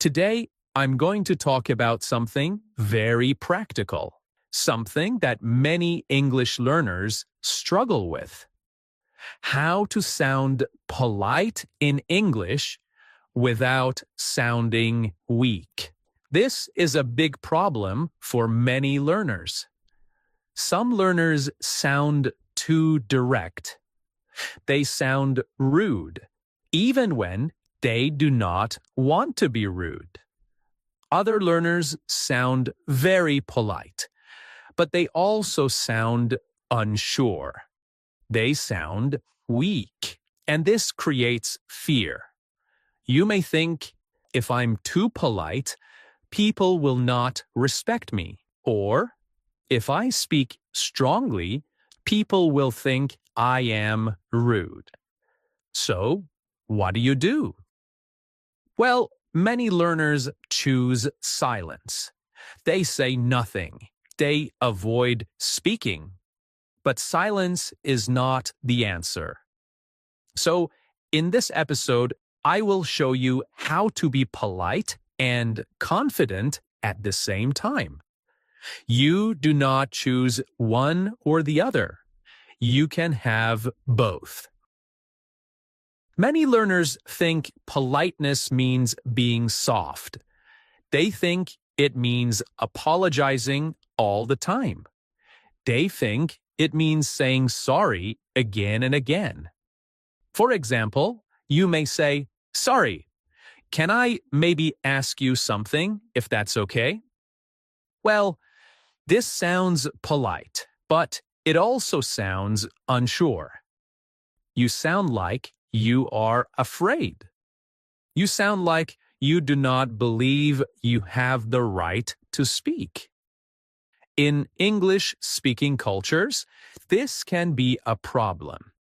Today, I'm going to talk about something very practical, something that many English learners struggle with. How to sound polite in English without sounding weak. This is a big problem for many learners. Some learners sound too direct. They sound rude, even when they do not want to be rude. Other learners sound very polite, but they also sound unsure. They sound weak, and this creates fear. You may think, if I'm too polite, people will not respect me, or if I speak strongly, people will think I am rude. So, what do? Well, many learners choose silence. They say nothing. They avoid speaking. But silence is not the answer. So, in this episode, I will show you how to be polite and confident at the same time. You do not choose one or the other. You can have both. Many learners think politeness means being soft. They think it means apologizing all the time. They think it means saying sorry again and again. For example, you may say, "Sorry, can I maybe ask you something, if that's okay?" Well, this sounds polite, but it also sounds unsure. You sound like you are afraid. You sound like you do not believe you have the right to speak. In English-speaking cultures, this can be a problem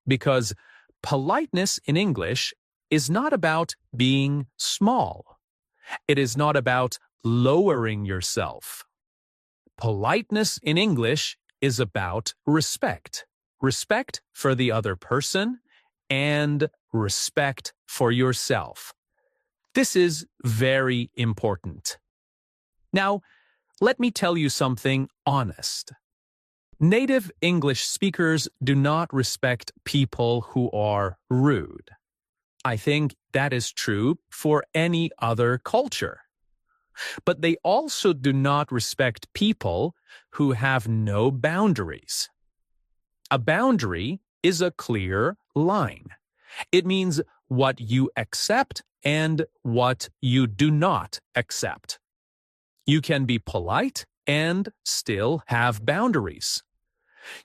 because politeness in English is not about being small. It is not about lowering yourself. Politeness in English is about respect. Respect for the other person and respect for yourself. This is very important. Now, let me tell you something honest. Native English speakers do not respect people who are rude. I think that is true for any other culture. But they also do not respect people who have no boundaries. A boundary is a clear line. It means what you accept and what you do not accept. You can be polite and still have boundaries.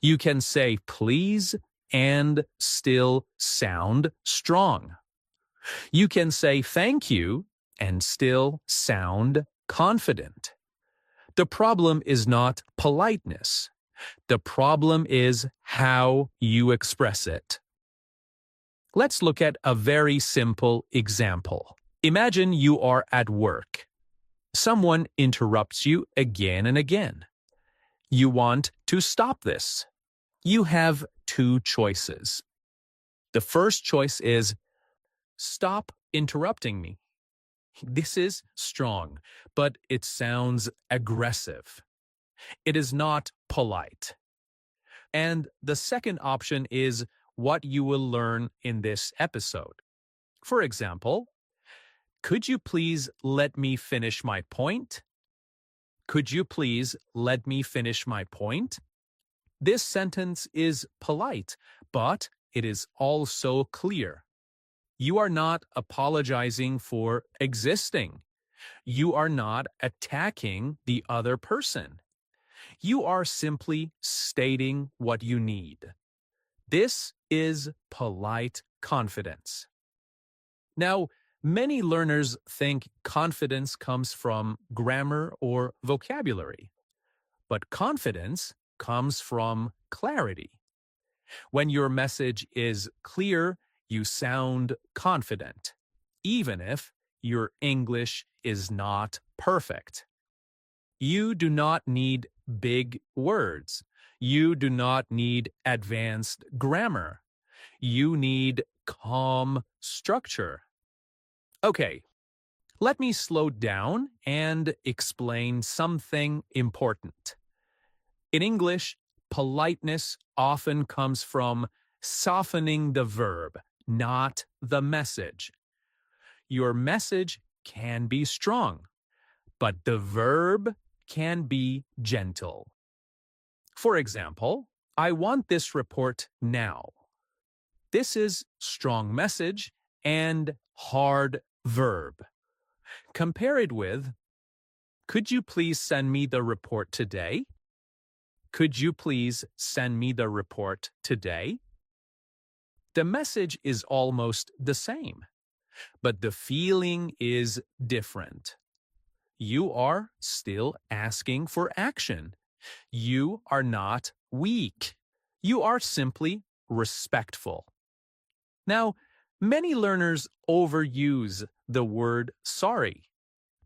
You can say please and still sound strong. You can say thank you and still sound confident. The problem is not politeness. The problem is how you express it. Let's look at a very simple example. Imagine you are at work. Someone interrupts you again and again. You want to stop this. You have two choices. The first choice is, stop interrupting me. This is strong, but it sounds aggressive. It is not polite. And the second option is what you will learn in this episode. For example, could you please let me finish my point? Could you please let me finish my point? This sentence is polite, but it is also clear. You are not apologizing for existing. You are not attacking the other person. You are simply stating what you need. This is polite confidence. Now, many learners think confidence comes from grammar or vocabulary, but confidence comes from clarity. When your message is clear, you sound confident, even if your English is not perfect. You do not need big words. You do not need advanced grammar. You need calm structure. Okay, Let me slow down and explain something important. In English, politeness often comes from softening the verb, not the message. Your message can be strong, but the verb can be gentle. For example, I want this report now. This is strong message and hard verb. Compare it with, could you please send me the report today? Could you please send me the report today? The message is almost the same, but the feeling is different. You are still asking for action. You are not weak. You are simply respectful. Now, many learners overuse the word sorry.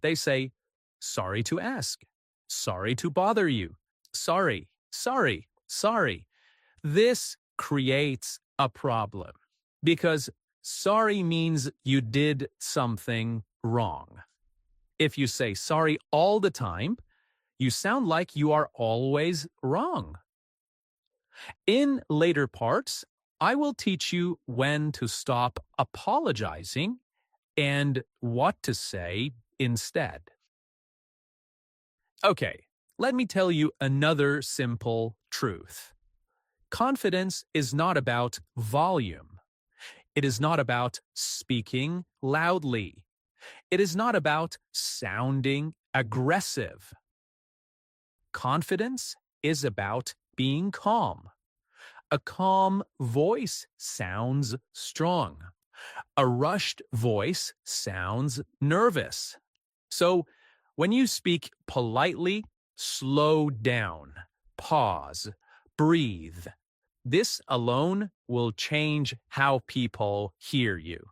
They say, sorry to ask, sorry to bother you, sorry, sorry, sorry. This creates a problem because sorry means you did something wrong. If you say sorry all the time, you sound like you are always wrong. In later parts, I will teach you when to stop apologizing and what to say instead. Okay, let me tell you another simple truth. Confidence is not about volume. It is not about speaking loudly. It is not about sounding aggressive. Confidence is about being calm. A calm voice sounds strong. A rushed voice sounds nervous. So, when you speak politely, slow down, pause, breathe. This alone will change how people hear you.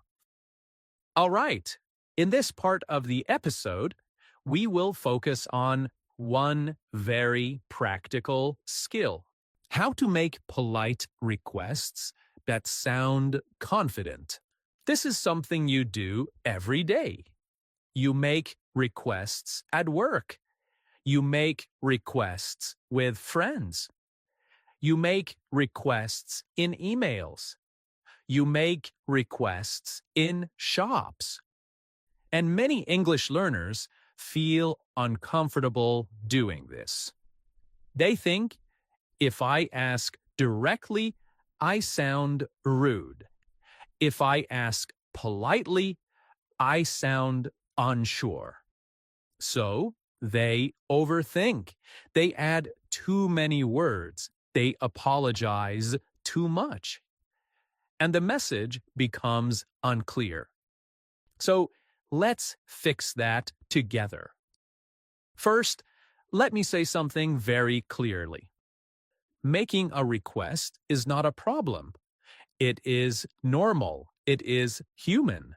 All right, in this part of the episode, we will focus on one very practical skill: how to make polite requests that sound confident. This is something you do every day. You make requests at work. You make requests with friends. You make requests in emails. You make requests in shops. And many English learners feel uncomfortable doing this. They think, if I ask directly, I sound rude. If I ask politely, I sound unsure. So they overthink. They add too many words. They apologize too much. And the message becomes unclear. So let's fix that together. First, let me say something very clearly. Making a request is not a problem. It is normal. It is human.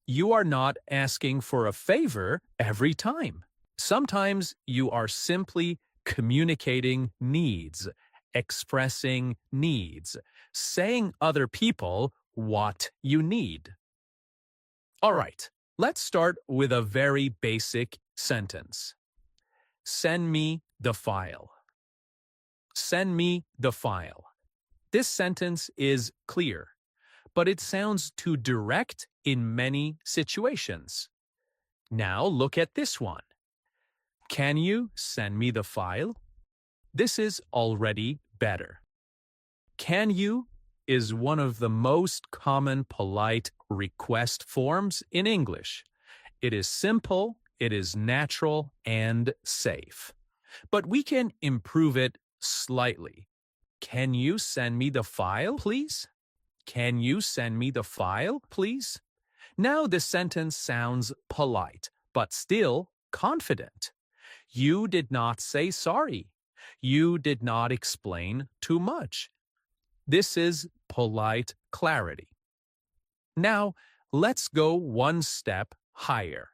You are not asking for a favor every time. Sometimes you are simply communicating needs, expressing needs, saying other people what you need. All right, let's start with a very basic sentence. Send me the file. Send me the file. This sentence is clear, but it sounds too direct in many situations. Now look at this one. Can you send me the file? This is already better. Can you is one of the most common polite request forms in English. It is simple, it is natural, and safe. But we can improve it slightly. Can you send me the file, please? Can you send me the file, please? Now the sentence sounds polite, but still confident. You did not say sorry. You did not explain too much. This is polite clarity. Now, let's go one step higher.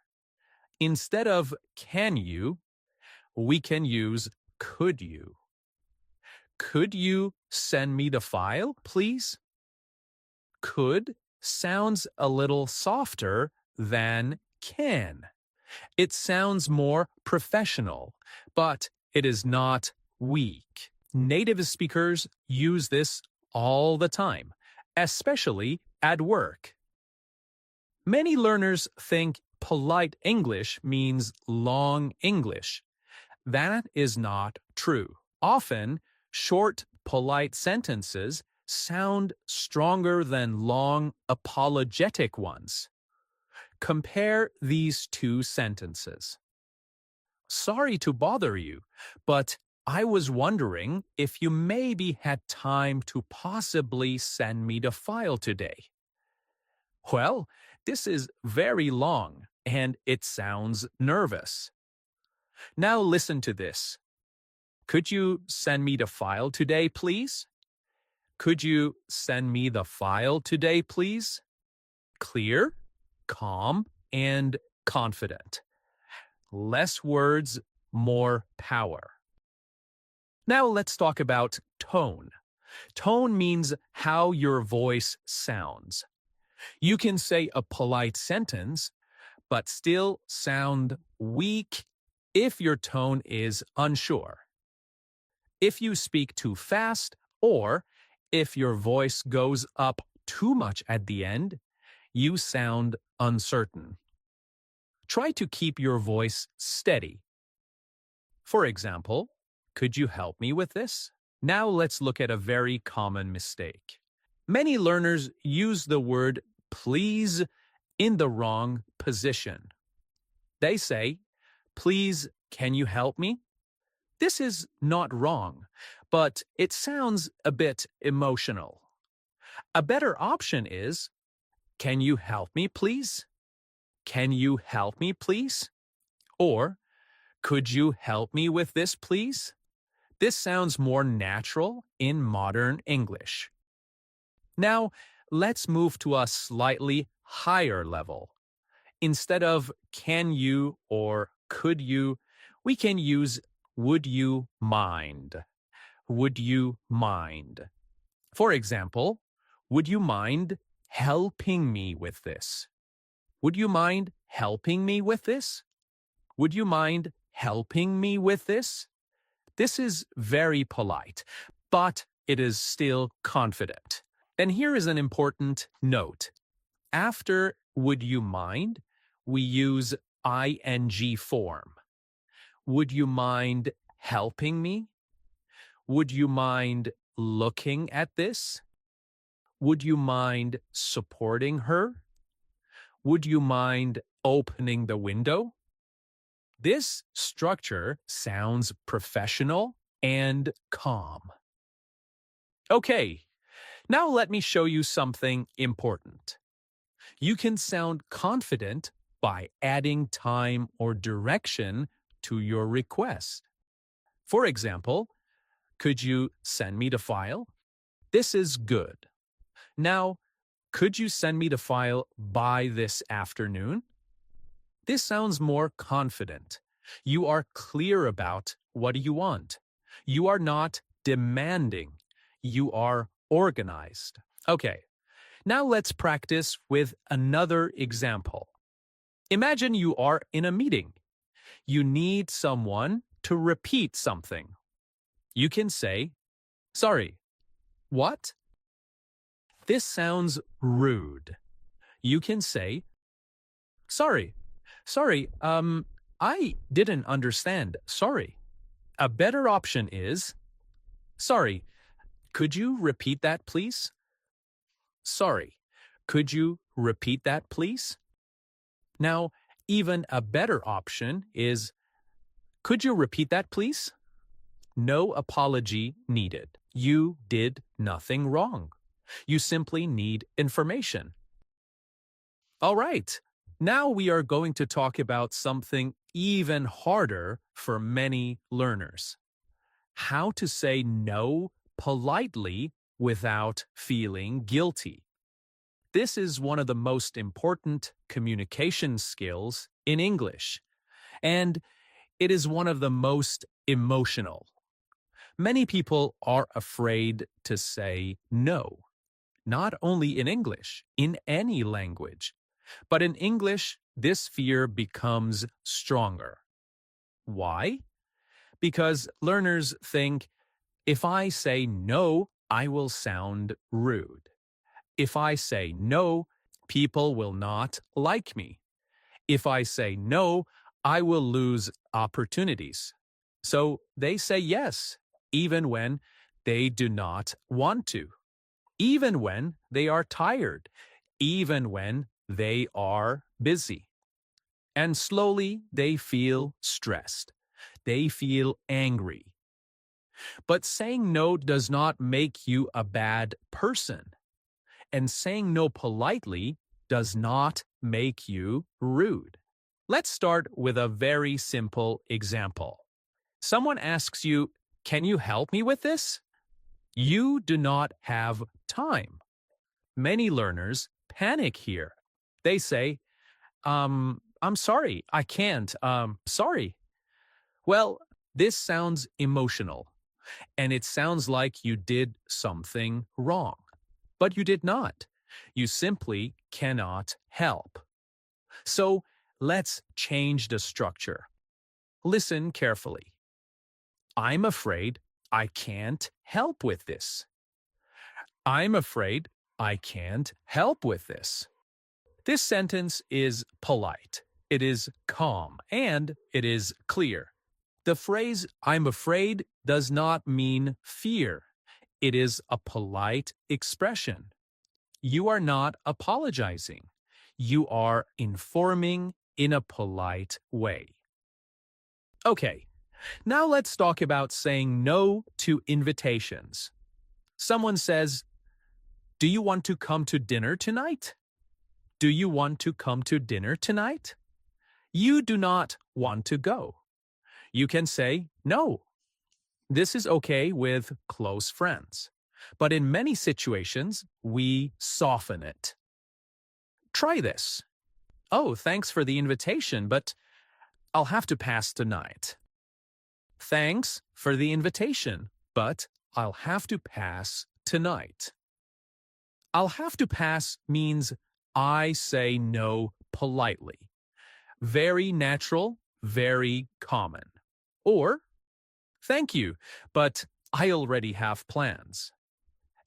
Instead of can you, we can use could you. Could you send me the file, please? Could sounds a little softer than can. It sounds more professional, but it is not weak. Native speakers use this all the time, especially at work. Many learners think polite English means long English. That is not true. Often, short, polite sentences sound stronger than long, apologetic ones. Compare these two sentences. Sorry to bother you, but I was wondering if you maybe had time to possibly send me the file today. Well, this is very long and it sounds nervous. Now listen to this. Could you send me the file today, please? Could you send me the file today, please? Clear, calm, and confident. Less words, more power. Now let's talk about tone. Tone means how your voice sounds. You can say a polite sentence, but still sound weak if your tone is unsure. If you speak too fast, or if your voice goes up too much at the end, you sound uncertain. Try to keep your voice steady. For example, could you help me with this? Now let's look at a very common mistake. Many learners use the word please in the wrong position. They say, please, can you help me? This is not wrong, but it sounds a bit emotional. A better option is, can you help me, please? Can you help me, please? Or, could you help me with this, please? This sounds more natural in modern English. Now, let's move to a slightly higher level. Instead of can you or could you, we can use would you mind? Would you mind? For example, would you mind helping me with this? Would you mind helping me with this? Would you mind helping me with this? This is very polite, but it is still confident. And here is an important note. After would you mind, we use ing form. Would you mind helping me? Would you mind looking at this? Would you mind supporting her? Would you mind opening the window? This structure sounds professional and calm. Okay, now let me show you something important. You can sound confident by adding time or direction to your request. For example, could you send me the file? This is good. Now, could you send me the file by this afternoon? This sounds more confident. You are clear about what you want. You are not demanding. You are organized. Okay, now let's practice with another example. Imagine you are in a meeting. You need someone to repeat something. You can say, sorry, what? This sounds rude. You can say, sorry, I didn't understand, sorry. A better option is, sorry, could you repeat that, please? Sorry, could you repeat that, please? Now, even a better option is, could you repeat that, please? No apology needed. You did nothing wrong. You simply need information. All right, now we are going to talk about something even harder for many learners. How to say no politely without feeling guilty. This is one of the most important communication skills in English, and it is one of the most emotional. Many people are afraid to say no, not only in English, in any language. But in English, this fear becomes stronger. Why? Because learners think, if I say no, I will sound rude. If I say no, people will not like me. If I say no, I will lose opportunities. So they say yes, even when they do not want to, even when they are tired, even when they are busy. And slowly they feel stressed. They feel angry. But saying no does not make you a bad person. And saying no politely does not make you rude. Let's start with a very simple example. Someone asks you, "Can you help me with this?" You do not have time. Many learners panic here. They say, I'm sorry, I can't, sorry. Well, this sounds emotional, and it sounds like you did something wrong. But you did not. You simply cannot help. So let's change the structure. Listen carefully. I'm afraid I can't help with this. I'm afraid I can't help with this. This sentence is polite, it is calm, and it is clear. The phrase "I'm afraid" does not mean fear. It is a polite expression. You are not apologizing. You are informing in a polite way. Okay, now let's talk about saying no to invitations. Someone says, "Do you want to come to dinner tonight?" Do you want to come to dinner tonight? You do not want to go. You can say no. This is okay with close friends. But in many situations, we soften it. Try this. "Oh, thanks for the invitation, but I'll have to pass tonight." Thanks for the invitation, but I'll have to pass tonight. I'll have to pass means I say no politely. Very natural, very common. Or, "Thank you, but I already have plans."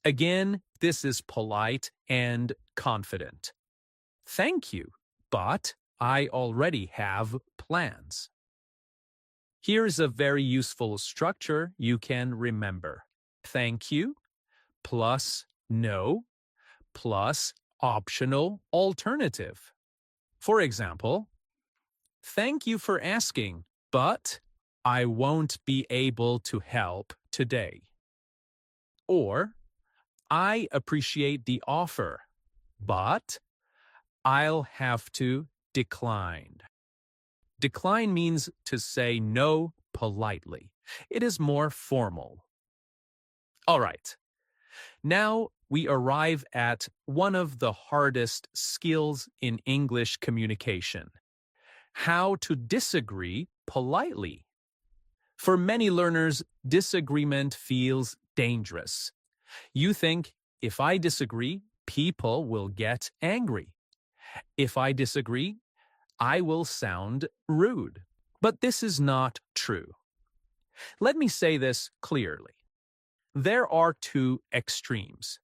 Again, this is polite and confident. "Thank you, but I already have plans." Here's a very useful structure you can remember. Thank you plus no plus optional alternative. For example, "Thank you for asking, but I won't be able to help today." Or, "I appreciate the offer, but I'll have to decline." Decline means to say no politely. It is more formal. All right. Now we arrive at one of the hardest skills in English communication: how to disagree politely. For many learners, disagreement feels dangerous. You think, if I disagree, people will get angry. If I disagree, I will sound rude. But this is not true. Let me say this clearly. There are two extremes.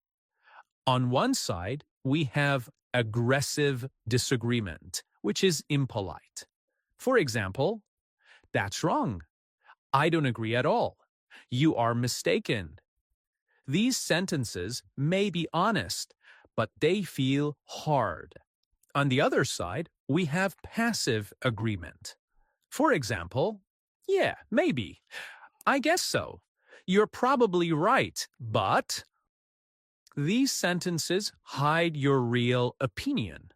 On one side, we have aggressive disagreement, which is impolite. For example, "That's wrong. I don't agree at all. You are mistaken." These sentences may be honest, but they feel hard. On the other side, we have passive agreement. For example, "Yeah, maybe. I guess so. You're probably right, but..." These sentences hide your real opinion.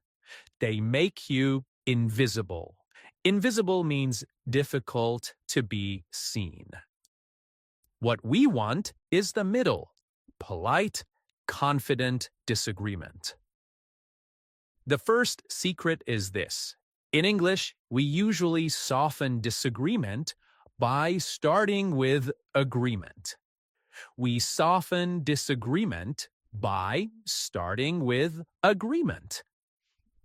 They make you invisible. Invisible means difficult to be seen. What we want is the middle: polite, confident disagreement. The first secret is this. In English, we usually soften disagreement by starting with agreement. We soften disagreement by starting with agreement.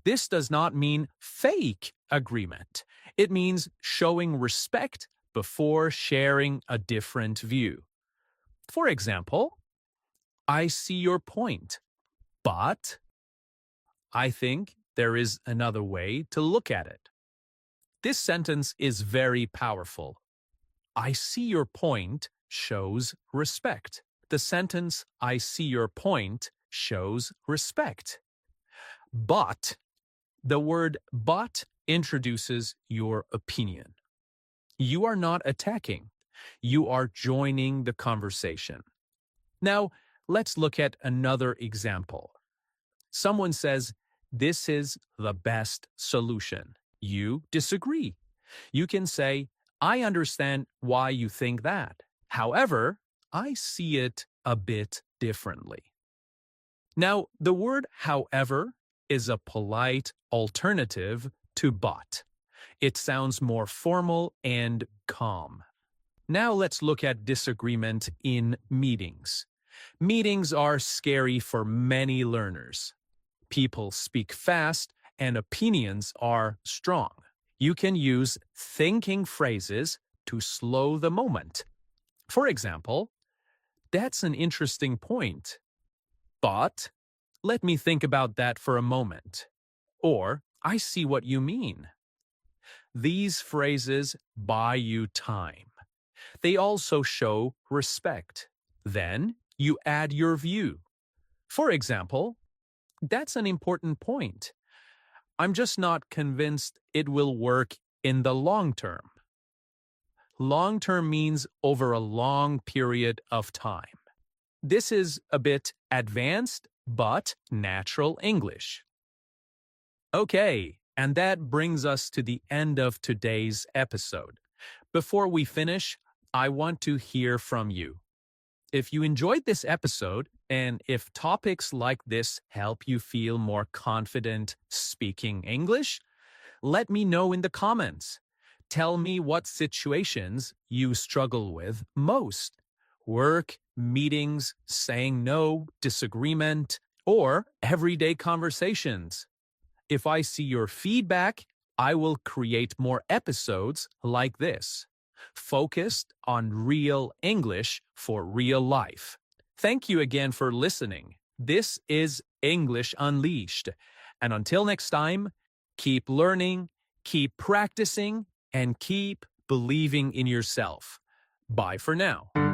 This does not mean fake agreement. It means showing respect before sharing a different view. For example, I see your point, but I think there is another way to look at it. This sentence is very powerful. I see your point shows respect. The sentence, I see your point, shows respect. But, the word but introduces your opinion. You are not attacking. You are joining the conversation. Now, let's look at another example. Someone says, this is the best solution. You disagree. You can say, I understand why you think that. However, I see it a bit differently. Now, the word however is a polite alternative to but. It sounds more formal and calm. Now let's look at disagreement in meetings. Meetings are scary for many learners. People speak fast and opinions are strong. You can use thinking phrases to slow the moment. For example, that's an interesting point, but let me think about that for a moment. Or, I see what you mean. These phrases buy you time. They also show respect. Then you add your view. For example, that's an important point. I'm just not convinced it will work in the long term. Long term means over a long period of time. This is a bit advanced but natural English. Okay, and that brings us to the end of today's episode. Before we finish, I want to hear from you. If you enjoyed this episode, and if topics like this help you feel more confident speaking English, let me know in the comments. Tell me what situations you struggle with most. Work, meetings, saying no, disagreement, or everyday conversations. If I see your feedback, I will create more episodes like this, focused on real English for real life. Thank you again for listening. This is English Unleashed. And until next time, keep learning, keep practicing, and keep believing in yourself. Bye for now.